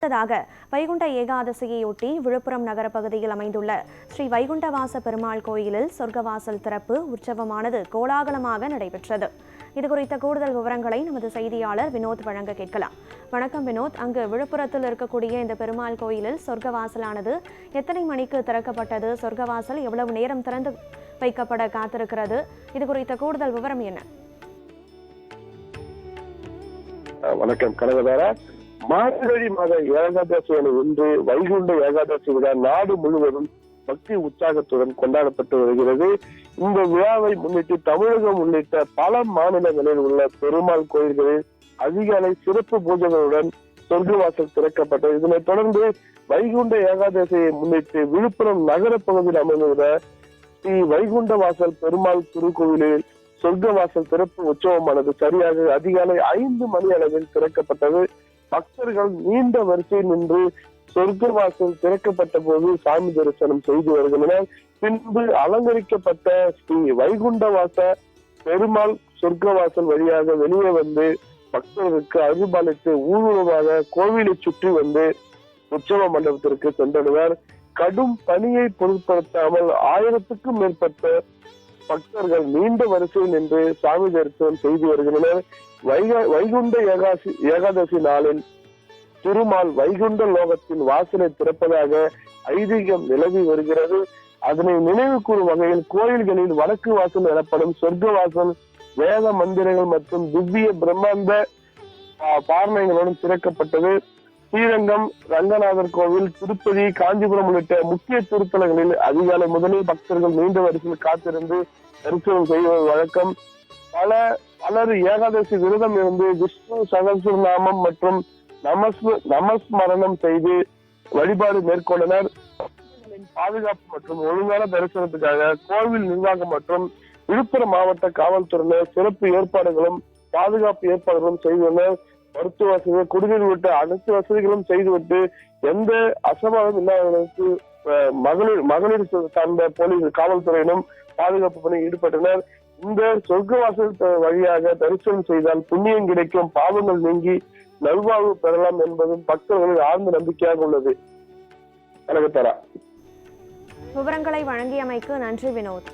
அடுத்ததாக வைகுண்ட ஏகாதசியையொட்டி விழுப்புரம் நகர பகுதியில் அமைந்துள்ள ஸ்ரீ வைகுண்டவாச பெருமாள் கோயிலில் சொர்க்கவாசல் திறப்பு உற்சவமானது கோலாகலமாக நடைபெற்றது. இதுகுறித்த கூடுதல் விவரங்களை நமது செய்தியாளர் வினோத் வழங்க கேட்கலாம். வணக்கம் வினோத், அங்கு விழுப்புரத்தில் இருக்கக்கூடிய இந்த பெருமாள் கோயிலில் சொர்க்கவாசலானது எத்தனை மணிக்கு திறக்கப்பட்டது? சொர்க்கவாசல் எவ்வளவு நேரம் திறந்து வைக்கப்பட காத்திருக்கிறது? இது குறித்த கூடுதல் விவரம் என்ன? வணக்கம் கனகதாரா. மார்கழி மாத ஏகாதசியான இன்று வைகுண்ட ஏகாதசி விழா நாடு முழுவதும் பக்தி உற்சாகத்துடன் கொண்டாடப்பட்டு வருகிறது. இந்த விழாவை முன்னிட்டு தமிழகம் உள்ளிட்ட பல மாநிலங்களில் உள்ள பெருமாள் கோயில்களில் அதிகாலை சிறப்பு பூஜைகளுடன் சொர்க்கவாசல் திறக்கப்பட்டது. இதனைத் தொடர்ந்து வைகுண்ட ஏகாதசியை முன்னிட்டு விழுப்புரம் நகர பகுதியில் அமைந்துள்ள ஸ்ரீ வைகுண்ட வாசல் பெருமாள் திருக்கோவிலில் சொர்க்கவாசல் திறப்பு உற்சவமானது சரியாக அதிகாலை 5 மணி அளவில் திறக்கப்பட்டது. பக்தர்கள் நீண்ட வரிசையில் நின்று சொர்க்கவாசல் திறக்கப்பட்ட போது சாமி தரிசனம் செய்து வருகின்றனர். பின்பு அலங்கரிக்கப்பட்ட ஸ்ரீ வைகுண்டவாச பெருமாள் சொர்க்கவாசல் வழியாக வெளியே வந்து பக்தர்களுக்கு அருள்பாலித்து ஊர்வலமாக கோவிலை சுற்றி வந்து உற்சவ மண்டபத்திற்கு சென்றனர். கடும் பணியை பொருட்படுத்தாமல் 1000க்கும் மேற்பட்ட பக்தர்கள் நீண்ட வரிசையில் நின்று சாமி தரிசனம் செய்து வருகின்றனர். வைகுண்ட ஏகாதசி நாளில் திருமால் வைகுண்ட லோகத்தின் வாசலை திறப்பதாக ஐதீகம் நிலவி வருகிறது. அதனை நினைவு கூறும் வகையில் கோயில்களில் வடக்கு வாசல் எனப்படும் சொர்க்க வாசல் வேத மந்திரங்கள் மற்றும் திவ்ய பிரம்மாண்ட பாரணங்களுடன் திறக்கப்பட்டது. ஸ்ரீரங்கம், ரங்கநாதர் கோவில், திருப்பதி, காஞ்சிபுரம் உள்ளிட்ட முக்கிய திருத்தலங்களில் அதிகாலை முதலில் பக்தர்கள் நீண்ட வரிசையில் காத்திருந்து தரிசனம் செய்வது வழக்கம். பலர் ஏகாதசி விரதம் இருந்து விஷ்ணு சகஸ்ரநாமம் மற்றும் நமஸ்மரணம் செய்து வழிபாடு மேற்கொண்டனர். பாதுகாப்பு மற்றும் ஒழுங்கான தரிசனத்துக்காக கோவில் நிர்வாகம் மற்றும் விழுப்புரம் மாவட்ட காவல்துறையினர் சிறப்பு ஏற்பாடுகளும் பாதுகாப்பு ஏற்பாடுகளும் செய்துள்ளனர். மருத்துவ வசதி, குடிநீர் உள்ளிட்ட அனைத்து வசதிகளும் செய்துவிட்டு எந்த அசம்பாவிதம் இல்லாதவர்களுக்கு மகளிர் சார்ந்த போலீஸ் காவல்துறையினும் பாதுகாப்பு பணியில் ஈடுபட்டனர். இந்த சொர்க்கவாசல் வழியாக தரிசனம் செய்தால் புண்ணியம் கிடைக்கும், பாவங்கள் நீங்கி நல்வாழ்வு பெறலாம் என்பதும் பக்தர்களின் ஆழ்ந்த நம்பிக்கையாக உள்ளது. கனகதாரா, விவரங்களை வழங்கியமைக்கு நன்றி வினோத்.